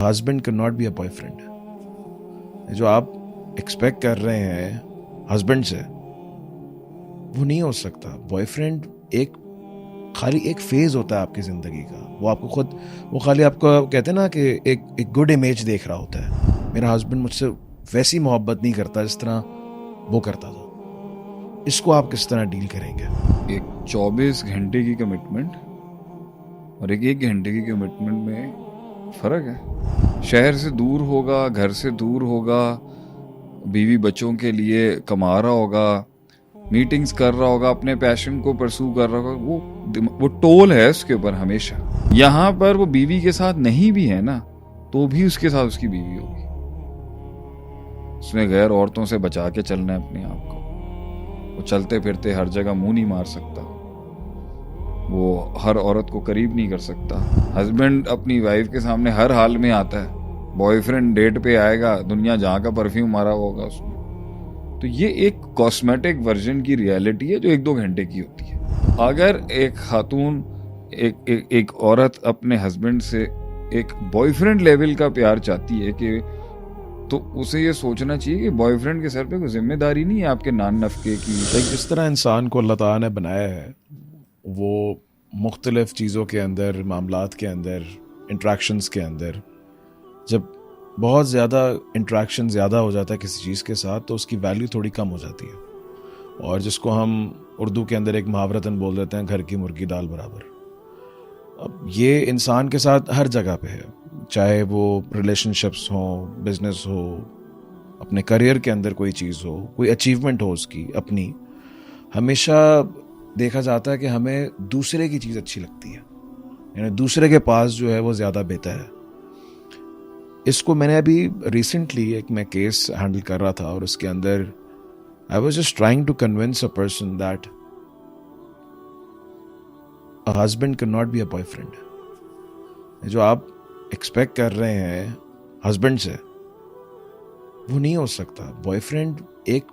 Husband can not be a boyfriend. जो आप expect कर रहे हैं हस्बैंड से, वो नहीं हो सकता। बॉयफ्रेंड एक खाली एक फेज होता है आपकी जिंदगी का। वो आपको खुद, वो खाली आपको कहते हैं ना कि एक गुड इमेज देख रहा होता है। मेरा हस्बैंड मुझसे वैसी मोहब्बत नहीं करता जिस तरह वो करता था। इसको आप किस तरह डील करेंगे? एक 24 घंटे की कमिटमेंट और एक 1 घंटे की कमिटमेंट में फ़र्क है। शहर से दूर होगा, घर से दूर होगा, बीवी बच्चों के लिए कमा रहा होगा, मीटिंग्स कर रहा होगा, अपने पैशन को परसू कर रहा होगा। वो टोल है उसके ऊपर हमेशा। यहाँ पर वो बीवी के साथ नहीं भी है ना, तो भी उसके साथ उसकी बीवी होगी। उसने गैर औरतों से बचा के चलना है अपने आप को। वो चलते फिरते हर जगह मुंह नहीं मार सकता, वो हर औरत को करीब नहीं कर सकता। हस्बैंड अपनी वाइफ के सामने हर हाल में आता है। बॉयफ्रेंड डेट पे आएगा, दुनिया जहाँ का परफ्यूम मारा होगा उसमें। तो ये एक कॉस्मेटिक वर्जन की रियलिटी है जो 1-2 घंटे की होती है। अगर एक खातून, एक औरत अपने हस्बैंड से एक बॉयफ्रेंड लेवल का प्यार चाहती है कि, तो उसे ये सोचना चाहिए कि बॉयफ्रेंड के सर पे कोई जिम्मेदारी नहीं है आपके नान नफके की। जिस तरह इंसान को अल्लाह ताला ने बनाया है, वो मुख्तलिफ चीज़ों के अंदर, मामलात के अंदर, इंट्रैक्शंस के अंदर, जब बहुत ज़्यादा इंट्रैक्शन ज़्यादा हो जाता है किसी चीज़ के साथ, तो उसकी वैल्यू थोड़ी कम हो जाती है। और जिसको हम उर्दू के अंदर एक मुहावरतन बोल देते हैं, घर की मुर्गी दाल बराबर। अब ये इंसान के साथ हर जगह पे है, चाहे वो रिलेशनशिप्स हो, बिजनेस हो, अपने करियर के अंदर कोई चीज़ हो, कोई अचीवमेंट हो उसकी अपनी। हमेशा देखा जाता है कि हमें दूसरे की चीज़ अच्छी लगती है, यानी दूसरे के पास जो है वो ज़्यादा बेहतर है। इसको मैंने अभी रिसेंटली एक मैं केस हैंडल कर रहा था, और उसके अंदर I was just trying to convince a person that a husband can not be a boyfriend. जो आप एक्सपेक्ट कर रहे हैं हस्बैंड से, वो नहीं हो सकता। बॉयफ्रेंड एक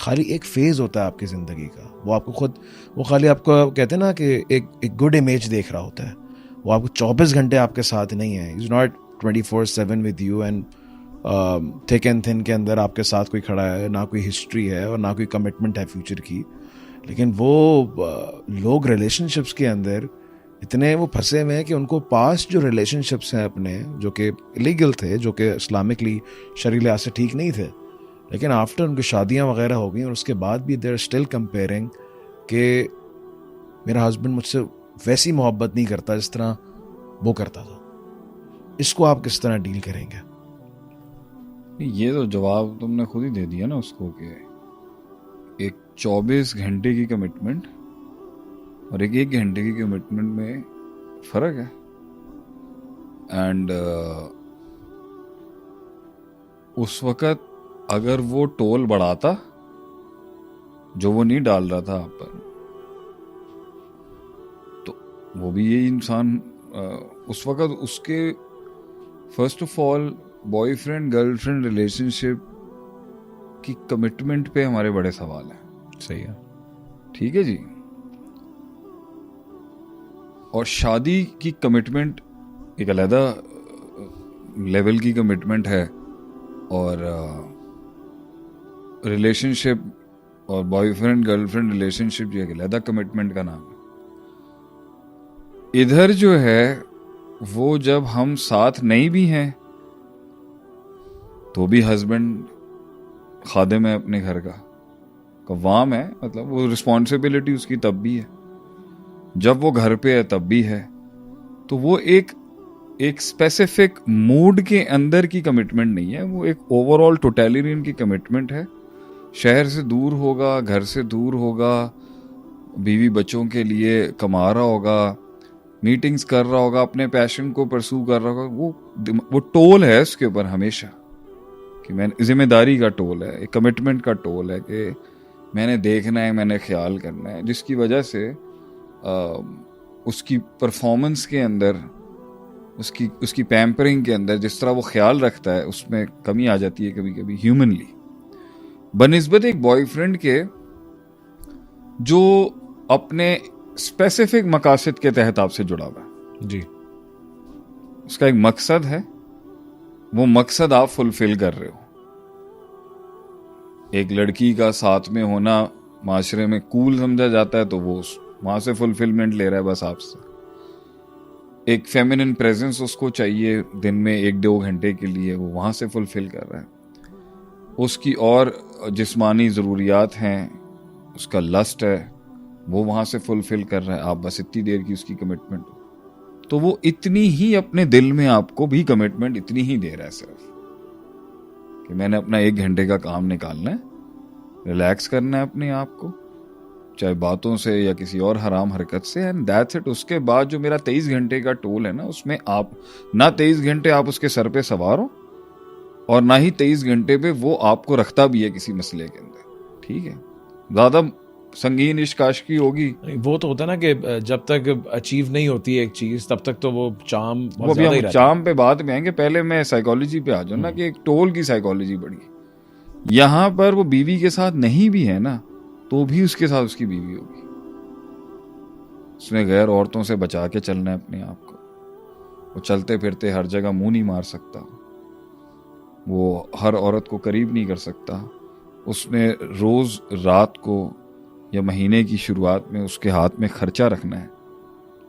खाली एक फेज होता है आपकी जिंदगी का। वो आपको खुद, वो खाली आपको कहते हैं ना कि एक गुड इमेज देख रहा होता है। वो आपको 24 घंटे आपके साथ नहीं है। Is not 24/7 with you and thick and thin के अंदर आपके साथ कोई खड़ा है, ना कोई हिस्ट्री है और ना कोई कमिटमेंट है फ्यूचर की। लेकिन वो लोग रिलेशनशिप्स के अंदर इतने वो फंसे हुए हैं कि उनको पास्ट जो रिलेशनशिप्स हैं अपने, जो कि इलीगल थे, जो कि इस्लामिकली शरीय लिहाज से ठीक नहीं थे, लेकिन आफ्टर उनकी शादियां वगैरह हो गई और उसके बाद भी देर स्टिल कंपेयरिंग कि मेरा हस्बैंड मुझसे वैसी मोहब्बत नहीं करता जिस तरह वो करता था। इसको आप किस तरह डील करेंगे? ये तो जवाब तुमने खुद ही दे दिया ना उसको, कि एक 24 घंटे की कमिटमेंट और एक 1 घंटे की कमिटमेंट में फ़र्क है। एंड उस वक़्त अगर वो टोल बढ़ाता जो वो नहीं डाल रहा था आप पर, तो वो भी ये इंसान उस वक़्त उसके first of all boyfriend girlfriend relationship की कमिटमेंट पे हमारे बड़े सवाल हैं। सही है। ठीक है जी। और शादी की कमिटमेंट एक अलहदा लेवल की कमिटमेंट है, और रिलेशनशिप और बॉयफ्रेंड गर्लफ्रेंड रिलेशनशिप जो एक अलहदा कमिटमेंट का नाम है। इधर जो है वो जब हम साथ नहीं भी हैं तो भी हस्बैंड खादिम है अपने घर का, कव्वाम है, मतलब वो रिस्पॉन्सिबिलिटी उसकी तब भी है जब वो घर पे है, तब भी है। तो वो एक स्पेसिफिक मूड के अंदर की कमिटमेंट नहीं है, वो एक ओवरऑल टोटलिटियन की कमिटमेंट है। शहर से दूर होगा, घर से दूर होगा, बीवी बच्चों के लिए कमा रहा होगा, मीटिंग्स कर रहा होगा, अपने पैशन को परसू कर रहा होगा। वो टोल है उसके ऊपर हमेशा, कि मैंने जिम्मेदारी का टोल है, एक कमिटमेंट का टोल है कि मैंने देखना है, मैंने ख्याल करना है, जिसकी वजह से उसकी परफॉर्मेंस के अंदर, उसकी पैम्परिंग के अंदर जिस तरह वो ख्याल रखता है उसमें कमी आ जाती है कभी कभी ह्यूमनली, बनिस्बत एक बॉयफ्रेंड के जो अपने स्पेसिफिक मकासद के तहत आपसे जुड़ा हुआ है। जी। उसका एक मकसद है वो मकसद आप फुलफिल कर रहे हो। एक लड़की का साथ में होना माशरे में कूल समझा जाता है, तो वो वहां से फुलफिलमेंट ले रहा है बस आपसे। एक फेमिनिन प्रेजेंस उसको चाहिए दिन में 1-2 घंटे के लिए, वो वहां से फुलफिल कर रहा है। उसकी और जिस्मानी ज़रूरियात हैं, उसका लस्ट है, वो वहां से फुलफिल कर रहा है। आप बस इतनी देर की उसकी कमिटमेंट, तो वो इतनी ही अपने दिल में आपको भी कमिटमेंट इतनी ही दे रहा है सिर्फ कि मैंने अपना 1 घंटे का काम निकालना है, रिलैक्स करना है अपने आप को, चाहे बातों से या किसी और हराम हरकत से, एंड दैट्स इट। उसके बाद जो मेरा 23 घंटे का टोल है ना, उसमें आप ना 23 घंटे आप उसके सर पे सवार हो, और ना ही 23 घंटे पे वो आपको रखता भी है किसी मसले के अंदर। ठीक है, ज्यादा संगीन इश्क आशिकी होगी। वो तो होता है ना कि जब तक अचीव नहीं होती एक चीज तब तक तो वो चाम वो बहुत भी ज्यादा ही हम रहता है। चाम पे बाद में आएंगे, पहले मैं साइकोलॉजी पे आ जाऊं ना, कि एक टोल की साइकोलॉजी बढ़ी। यहां पर वो बीवी के साथ नहीं भी है ना, तो भी उसके साथ उसकी बीवी होगी। उसने गैर औरतों से बचा के चलना है अपने आप को। वो चलते फिरते हर जगह मुंह नहीं मार सकता, वो हर औरत को करीब नहीं कर सकता। उसने रोज रात को या महीने की शुरुआत में उसके हाथ में खर्चा रखना है,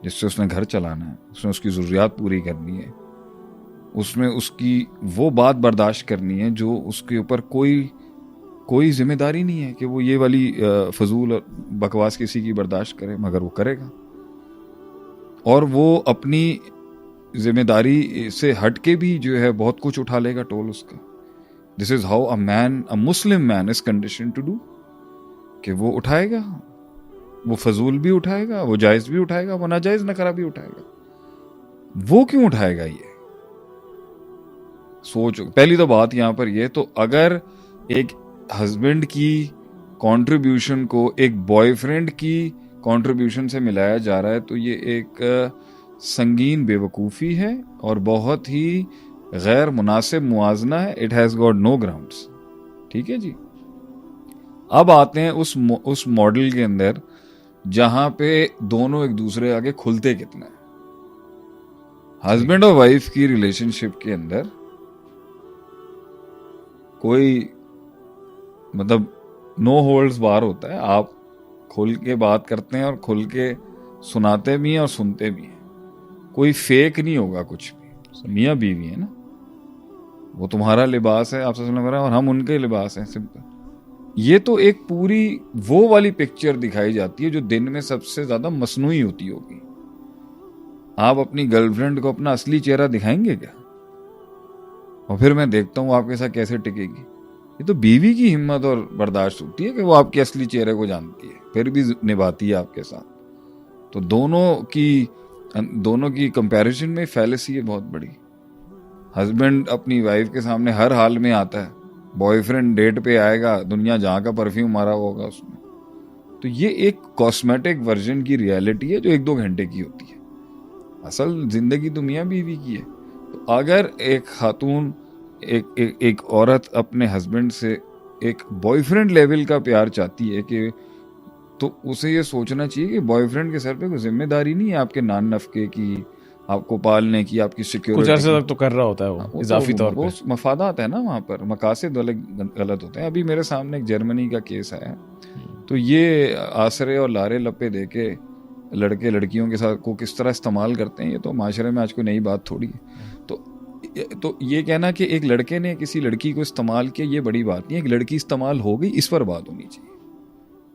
जिससे उसने घर चलाना है, उसने उसकी ज़रूरियात पूरी करनी है, उसमें उसकी वो बात बर्दाश्त करनी है जो उसके ऊपर कोई जिम्मेदारी नहीं है कि वो ये वाली फजूल बकवास किसी की बर्दाश्त करे, मगर वो करेगा। और वो अपनी जिम्मेदारी से हट के भी जो है बहुत कुछ उठा लेगा टोल उसका। This is how a Muslim man is condition to do, कि वो उठाएगा, वो फजूल भी उठाएगा, वो जायज भी उठाएगा, वो नाजायज नखरा भी उठाएगा। वो क्यों उठाएगा ये सोचो। पहली तो बात यहां पर ये, तो अगर एक हस्बैंड की कंट्रीब्यूशन को एक बॉयफ्रेंड की कंट्रीब्यूशन से मिलाया जा रहा है, तो ये एक संगीन बेवकूफ़ी है और बहुत ही गैर मुनासिब मुआजना है। It has got no grounds. ठीक है जी। अब आते हैं उस मॉडल के अंदर जहां पे दोनों एक दूसरे आगे खुलते कितना है। हस्बैंड और वाइफ की रिलेशनशिप के अंदर कोई मतलब नो होल्ड्स बार होता है। आप खुल के बात करते हैं और खुल के सुनाते भी हैं और सुनते भी हैं। कोई फेक नहीं होगा कुछ भी। मियाँ बीवी है ना, वो तुम्हारा लिबास है, आपसे सुना और हम उनके लिबास हैं, सिंपल। ये तो एक पूरी वो वाली पिक्चर दिखाई जाती है जो दिन में सबसे ज्यादा मसनूई होती होगी। आप अपनी गर्लफ्रेंड को अपना असली चेहरा दिखाएंगे क्या? और फिर मैं देखता हूं आपके साथ कैसे टिकेगी। ये तो बीवी की हिम्मत और बर्दाश्त होती है कि वो आपके असली चेहरे को जानती है, फिर भी निभाती है आपके साथ। तो दोनों की कंपैरिजन में फैलेसी है बहुत बड़ी। हस्बैंड अपनी वाइफ के सामने हर हाल में आता है, बॉयफ्रेंड डेट पे आएगा, दुनिया जहां का परफ्यूम मारा होगा उसमें। तो ये एक कॉस्मेटिक वर्जन की रियलिटी है जो 1-2 घंटे की होती है। असल जिंदगी तो मियाँ बीवी की है। तो अगर एक खातून एक औरत अपने हस्बैंड से एक बॉयफ्रेंड लेवल का प्यार चाहती है, कि तो उसे ये सोचना चाहिए कि बॉयफ्रेंड के सर पे कोई जिम्मेदारी नहीं है आपके नान नफके की, आपको पालने की, आपकी सिक्योरिटी। कुछ अर्से तक तो कर रहा होता है वो इजाफी तौर पे। मफादात है ना वहाँ पर, मकासद गलत होते हैं। अभी मेरे सामने एक जर्मनी का केस है, तो ये आसरे और लारे लपे दे के लड़के लड़कियों के साथ को किस तरह इस्तेमाल करते हैं, ये तो माशरे में आज कोई नई बात थोड़ी है। तो ये कहना कि एक लड़के ने किसी लड़की को इस्तेमाल किया, ये बड़ी बात नहीं है। एक लड़की इस्तेमाल हो गई, इस पर बात होनी चाहिए।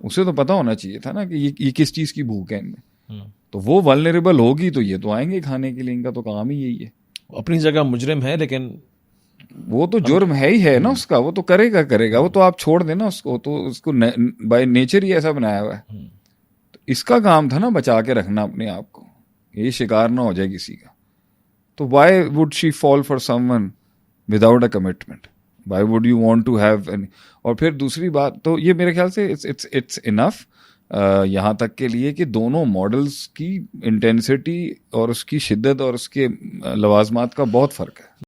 उसे तो पता होना चाहिए था ना कि ये किस चीज़ की भूख है इनमें। तो वो वल्नरेबल होगी तो ये तो आएंगे खाने के लिए, इनका तो काम ही यही है। अपनी जगह मुजरिम है, लेकिन वो तो जुर्म है ही है ना उसका, वो तो करेगा। वो तो आप छोड़ देना उसको, तो उसको बाय नेचर ही ऐसा बनाया हुआ है। तो इसका काम था ना बचा के रखना अपने आप को, ये शिकार ना हो जाए किसी का। तो why would she fall for someone without a commitment? Why would you want to have any? और फिर दूसरी बात तो ये मेरे ख्याल से इट्स इनफ यहाँ तक के लिए कि दोनों मॉडल्स की इंटेंसिटी और उसकी शिद्दत और उसके लवाजमात का बहुत फ़र्क है।